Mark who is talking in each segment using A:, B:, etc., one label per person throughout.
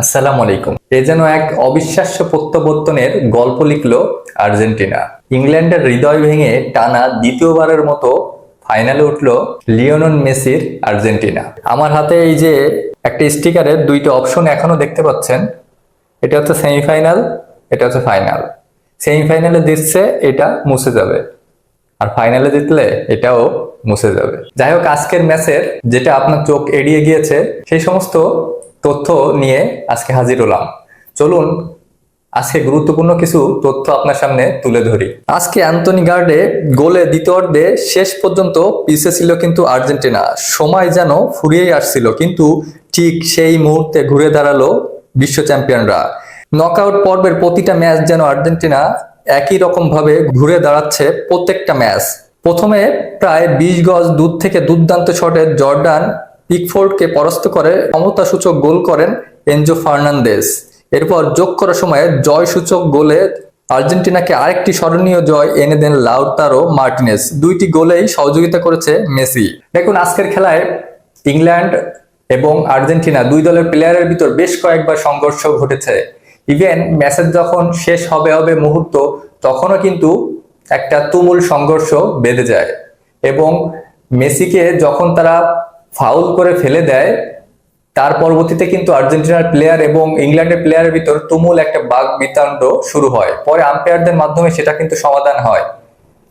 A: আসসালামু আলাইকুম। এ যেন এক অবিশ্বাস্য প্রত্যাবর্তনের গল্প লিখলো আর্জেন্টিনা। ইংল্যান্ডের হৃদয় ভেঙে টানা দ্বিতীয়বারের মতো ফাইনালে উঠলো লিওনেল মেসির আর্জেন্টিনা। আমার হাতে এই যে একটা স্টিকারের দুইটা অপশন এখনো দেখতে পাচ্ছেন, এটা হচ্ছে সেমিফাইনাল, এটা হচ্ছে ফাইনাল। সেমিফাইনালে দিচ্ছে এটা মুছে যাবে, আর ফাইনালে জিতলে এটাও মুছে যাবে। যাই হোক, আজকের ম্যাচের যেটা আপনার চোখ এড়িয়ে গিয়েছে সেই সমস্ত তথ্য নিয়ে আজকে হাজির হলাম। চলুন আজকে গুরুত্বপূর্ণ কিছু তথ্য আপনার সামনে তুলে ধরি। আজকে অ্যান্টনি গার্ডে গোলে দ্বিতীয়ার্ধে শেষ পর্যন্ত পিছিয়ে ছিল কিন্তু আর্জেন্টিনা। সময় যেন ফুরিয়েই আসছিল, কিন্তু ঠিক সেই মুহূর্তে ঘুরে দাঁড়ালো বিশ্ব চ্যাম্পিয়নরা। নকআউট পর্বের প্রতিটা ম্যাচ যেন আর্জেন্টিনা একই রকম ভাবে ঘুরে দাঁড়াচ্ছে। প্রত্যেকটা ম্যাচ প্রথমে প্রায় 20 গজ দূর থেকে দুর্দান্ত শটে জর্ডান পিকফোর্ডকে পরাস্ত করে সমতাসূচক গোল করেন এনজো ফার্নান্দেজ। এরপর যোগ করার সময়ে জয়সূচক গোলে আর্জেন্টিনাকে আরেকটি স্মরণীয় জয় এনে দেন লাউতারো মার্টিনেজ। দুইটি গোলেই সহযোগিতা করেছে মেসি। দেখুন, আজকের খেলায় ইংল্যান্ড এবং আর্জেন্টিনা দুই দলের প্লেয়ারের ভিতর বেশ কয়েকবার সংঘর্ষ ঘটেছে। ইভেন ম্যাচের যখন শেষ হবে মুহূর্ত, তখনও কিন্তু একটা তুমুল সংঘর্ষ বেঁধে যায় এবং মেসিকে যখন তারা ফাউল করে ফেলে দেয়, তার পরবর্তীতে কিন্তু আর্জেন্টিনার প্লেয়ার এবং ইংল্যান্ডের প্লেয়ারের ভিতর তুমুল একটা বাক বিতণ্ড শুরু হয়। পরে আম্পায়ারদের মাধ্যমে সেটা কিন্তু সমাধান হয়।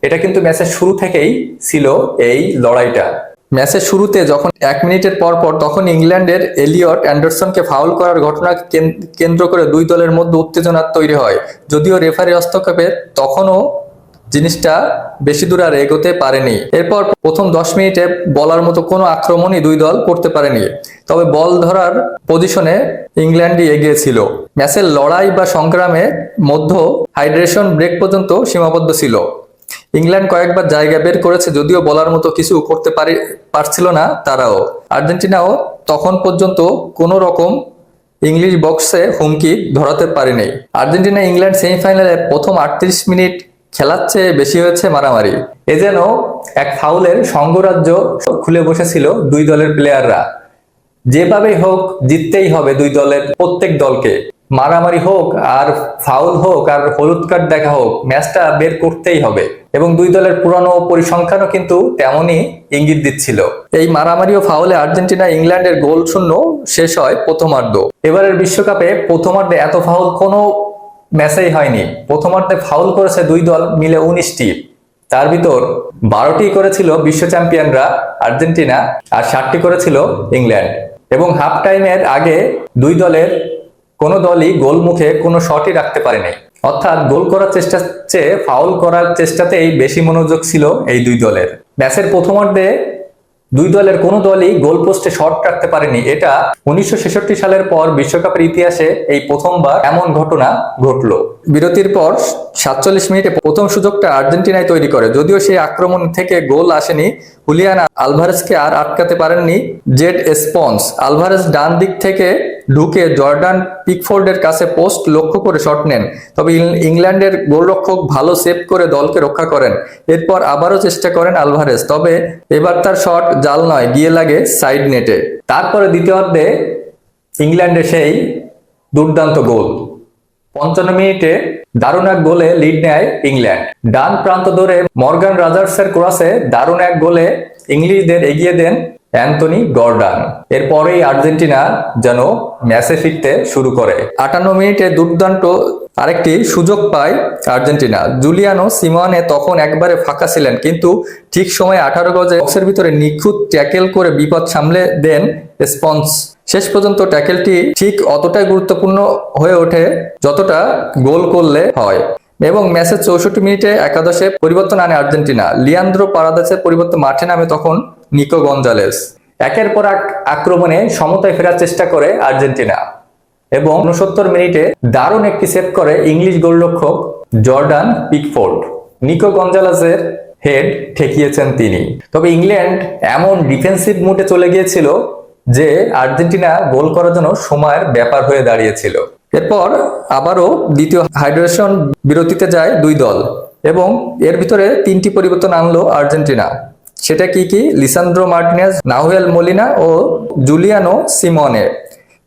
A: এটা কিন্তু ম্যাচের শুরু থেকেই ছিল এই লড়াইটা। ম্যাচের শুরুতে যখন 1 মিনিটের পর তখন ইংল্যান্ডের এলিয়ট অ্যান্ডারসনকে ফাউল করার ঘটনা কেন্দ্র করে দুই দলের মধ্যে উত্তেজনা তৈরি হয়। যদিও রেফারি হস্তক্ষেপে তখনও জিনিসটা বেশি দূর আর এগোতে পারেনি। এরপর প্রথম 10 মিনিটে বলার মতো কোনো আক্রমণই দুই দল করতে পারেনি, তবে বল ধরার পজিশনে ইংল্যান্ডই এগিয়ে ছিল। ম্যাচের লড়াই বা সংগ্রামে মধ্য হাইড্রেশন ব্রেক পর্যন্ত সীমাবদ্ধ ছিল। ইংল্যান্ড কয়েকবার জায়গা বের করেছে, যদিও বলার মতো কিছু করতে পারছিল না তারাও। আর্জেন্টিনাও তখন পর্যন্ত কোনো রকম ইংলিশ বক্সে হুমকি ধরাতে পারেনি। আর্জেন্টিনা ইংল্যান্ড সেমিফাইনালে প্রথম 38 মিনিট খেলার চেয়ে বেশি হয়েছে মারামারি। এ যেন এক ফাউলের সংঘরাজ্য খুলে বসেছিল দুই দলের প্লেয়াররা। যেভাবেই হোক জিততেই হবে দুই দলের প্রত্যেক দলকে। মারামারি হোক আর ফাউল হোক আর হলুদ কার্ড দেখা হোক, ম্যাচটা বের করতেই হবে। এবং দুই দলের পুরানো পরিসংখ্যানও কিন্তু তেমনই ইঙ্গিত দিচ্ছিল। এই মারামারি ও ফাউলে আর্জেন্টিনা ইংল্যান্ডের গোল শূন্য শেষ হয় প্রথমার্ধ। এবারের বিশ্বকাপে প্রথমার্ধে এত ফাউল কোনো ম্যাচেই হয়নি। প্রথমার্ধে ফাউল করেছে দুই দল মিলে 19টি, তার ভিতর 12টি করেছিল বিশ্ব চ্যাম্পিয়নরা আর্জেন্টিনা আর 7টি করেছিল ইংল্যান্ড। এবং হাফ টাইমের আগে দুই দলের কোনো দলই গোল মুখে কোনো শটই রাখতে পারেনি। অর্থাৎ গোল করার চেষ্টার চেয়ে ফাউল করার চেষ্টাতেই বেশি মনোযোগ ছিল এই দুই দলের। ম্যাচের প্রথমার্ধে দুই দলের কোনো দলই গোল পোস্টে শট রাখতে পারেনি। এটা 1966 সালের পর বিশ্বকাপের ইতিহাসে এই প্রথমবার এমন ঘটনা ঘটলো। বিরতির পর 47 মিনিটে প্রথম সুযোগটা আর্জেন্টিনায় তৈরি করে, যদিও সেই আক্রমণ থেকে গোল আসেনি। হুলিয়ান আলভারেজকে আর আটকাতে পারেননি জেড স্পন্স। আলভারেজ ডান দিক থেকে ঢুকে জর্ডান পিকফোর্ডের কাছে পোস্ট লক্ষ্য করে শট নেন, তবে ইংল্যান্ডের গোলরক্ষক ভালো সেভ করে দলকে রক্ষা করেন। এরপর আবারও চেষ্টা করেন আলভারেজ, তবে এবার তার শট জাল নয়, গিয়ে লাগে সাইড নেটে। তারপরে দ্বিতীয়ার্ধে ইংল্যান্ডের সেই দুর্দান্ত গোল। 55 মিনিটে দারুণ এক গোলে লিড নেয় ইংল্যান্ড। ডান প্রান্ত ধরে মর্গান রজার্সের ক্রসে দারুণ এক গোলে ইংলিশদের এগিয়ে দেন অ্যান্টনি গর্ডান। এরপরেই আর্জেন্টিনা যেন ম্যাচে ফিরতে শুরু করে। 58 মিনিটে দুর্দান্ত আরেকটি সুযোগ পায় আর্জেন্টিনা। জুলিয়ানো সিমোনে তখন একবারে ফাঁকা ছিলেন, কিন্তু ঠিক সময়ে 18 গজে বক্সের ভিতরে নিখুঁত ট্যাকেল করে বিপদ সামলে দেন স্পন্স। শেষ পর্যন্ত ট্যাকেলটি ঠিক অতটাই গুরুত্বপূর্ণ হয়ে ওঠে যতটা গোল করলে হয়। এবং ম্যাচের 64 মিনিটে একাদশে পরিবর্তন আনে আর্জেন্টিনা। লিয়ান্দ্রো পারাদেসের পরিবর্তে মাঠে নামে তখন নিকো গঞ্জালেস। একের পর এক আক্রমণে সমতায় ফেরার চেষ্টা করে আর্জেন্টিনা এবং 69 মিনিটে দারুণ একটি সেভ করে ইংলিশ গোলরক্ষক জর্ডান পিকফোর্ড। নিকো গঞ্জালেসের হেড ঠেকিয়েছেন তিনি। তবে ইংল্যান্ড এমন ডিফেন্সিভ মুডে চলে গিয়েছিল যে আর্জেন্টিনা গোল করার জন্য সময়ের ব্যাপার হয়ে দাঁড়িয়েছিল। এরপর আবারও দ্বিতীয় হাইড্রেশন বিরতিতে যায় দুই দল এবং এর ভিতরে 3টি পরিবর্তন আনলো আর্জেন্টিনা। সেটা কি? লিসান্দ্রো মার্টিনেজ, নাহুয়েল মোলিনা ও জুলিয়ানো সিমোনে।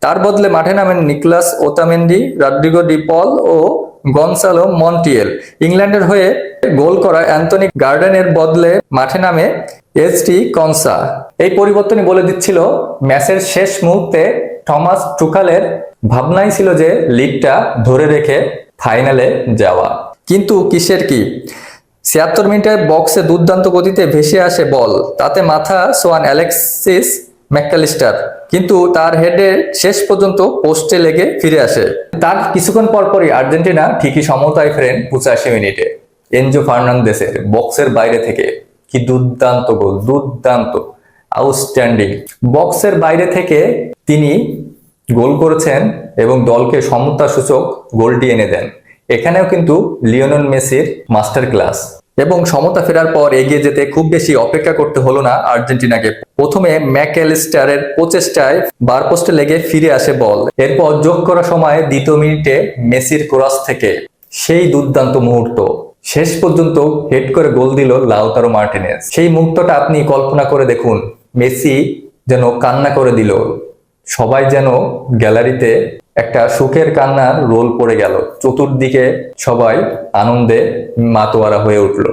A: তার বদলে মাঠে নামেন নিকলাস ওতামেন্ডি, রদ্রিগো ডি পল ও গনসালো মন্টিয়েল। ইংল্যান্ডের হয়ে গোল করা অ্যান্থনি গার্ডেনের বদলে মাঠে নামে এসটি কনসা। এই পরিবর্তনই বলে দিচ্ছিল ম্যাচের শেষ মুহূর্তে থমাস টুখালের ভাবনাই ছিল যে লিগটা ধরে রেখে ফাইনালে যাওয়া। কিন্তু কিসের কি, ৭৬ মিনিটে বক্সে দুর্দান্ত গতিতে ভেসে আসে বল, তাতে মাথা ছোঁয়ান অ্যালেক্সিস ম্যাকঅ্যালিস্টার, কিন্তু তার হেডে শেষ পর্যন্ত পোস্টে লেগে ফিরে আসে। তার কিছুক্ষণ পরপরই আর্জেন্টিনা ঠিকই সমতায় ফেরেন ৮৫ মিনিটে এনজো ফার্নান্দেসের বক্সের বাইরে থেকে। কি দুর্দান্ত গোল, দুর্দান্ত, আউটস্ট্যান্ডিং। বক্সের বাইরে থেকে তিনি গোল করেছেন এবং দলকে সমতা সূচক গোলটি এনে দেন। এখানেও কিন্তু লিওনেল মেসির মাস্টার ক্লাস। এবং সমতা ফেরার পর এগিয়ে যেতে খুব বেশি অপেক্ষা করতে হলো না আর্জেন্টিনাকে। প্রথমে ম্যাকঅ্যালিস্টারের প্রচেষ্টায় বার পোস্টে লেগে ফিরে আসে বল, এরপর যোগ করা সময়ে দ্বিতীয় মিনিটে মেসির ক্রস থেকে সেই দুর্দান্ত মুহূর্ত, শেষ পর্যন্ত হেড করে গোল দিল লাউতারো মার্টিনেজ। সেই মুহূর্তটা আপনি কল্পনা করে দেখুন, মেসি যেন কান্না করে দিল, সবাই যেন গ্যালারিতে একটা সুখের কান্নার রোল পড়ে গেল, চতুর্দিকে সবাই আনন্দে মাতোয়ারা হয়ে উঠল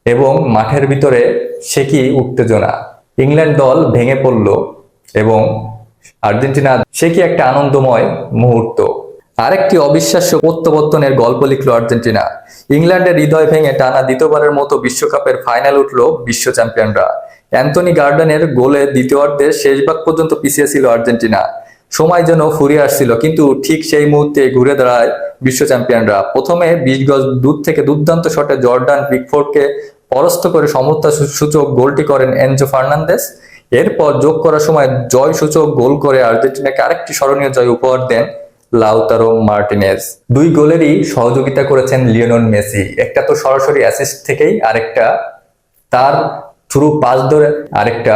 A: এবং মাঠের ভিতরে সে কি উত্তেজনা। ইংল্যান্ড দল ভেঙে পড়ল এবং আর্জেন্টিনা, সে কি একটা আনন্দময় মুহূর্ত। আরেকটি অবিশ্বাস্য প্রত্যাবর্তনের গল্প লিখল আর্জেন্টিনা। ইংল্যান্ডের হৃদয় ভেঙে টানা দ্বিতীয়বারের মতো বিশ্বকাপের ফাইনাল উঠল বিশ্ব চ্যাম্পিয়নরা। অ্যান্থনি গার্ডেনের গোলে দ্বিতীয়ার্ধের শেষ ভাগ পর্যন্ত পিছিয়ে ছিল আর্জেন্টিনা, সময় যেন ফুরিয়ে আসছিল, কিন্তু ঠিক সেই মুহূর্তে ঘুরে দাঁড়ায় বিশ্ব চ্যাম্পিয়নরা। প্রথমে ২০ গজ দূর থেকে দুর্দান্ত শটে জর্ডান পিকফোর্ডকে পরাস্ত করে সমতা সূচক গোলটি করেন এনজো ফার্নান্দেস। এরপর যোগ করার সময় জয় সূচক গোল করে আর্জেন্টিনাকে আরেকটি স্মরণীয় জয় উপহার দেন লাউতারো মার্টিনেজ। দুই গোলেরই সহযোগিতা করেছেন লিওনেল মেসি, একটা তো সরাসরি অ্যাসিস্ট থেকেই, আরেকটা তার থ্রু পাস ধরে আরেকটা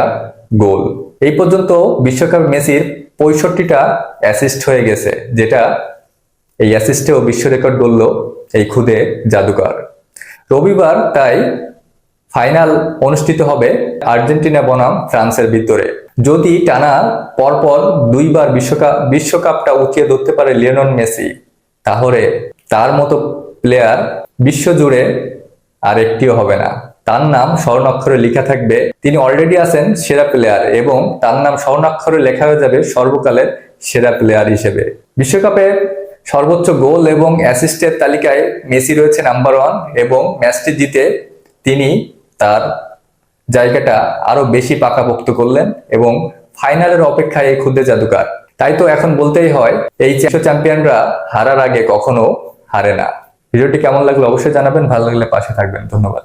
A: গোল। এই পর্যন্ত বিশ্বকাপে মেসির ৬৫টা অ্যাসিস্ট হয়ে গেছে, যেটা এই অ্যাসিস্টেও বিশ্ব রেকর্ড গড়ল এই খুদে জাদুকর। রবিবার তাই ফাইনাল অনুষ্ঠিত হবে আর্জেন্টিনা বনাম ফ্রান্সের ভিতরে। যদি টানা পরপর দুইবার বিশ্বকাপটা উঠিয়ে ধরতে পারে লিওনেল মেসি, তাহলে তার মতো প্লেয়ার বিশ্বজুড়ে আর একটিও হবে না। তার নাম স্বর্ণাক্ষরে লেখা থাকবে, তিনি অলরেডি আছেন সেরা প্লেয়ার এবং তার নাম স্বর্ণাক্ষরে লেখা হয়ে যাবে সর্বকালের সেরা প্লেয়ার হিসেবে। বিশ্বকাপে সর্বোচ্চ গোল এবং অ্যাসিস্টের তালিকায় মেসি রয়েছে নাম্বার 1 এবং ম্যাচটি জিতে তিনি তার জায়গাটা আরো বেশি পাকাপোক্ত করলেন এবং ফাইনালের অপেক্ষায় এই ক্ষুদে জাদুকার। তাই তো এখন বলতেই হয়, এই চ্যাম্পিয়নরা হারার আগে কখনো হারে না। ভিডিওটি কেমন লাগলো অবশ্যই জানাবেন, ভালো লাগলে পাশে থাকবেন। ধন্যবাদ।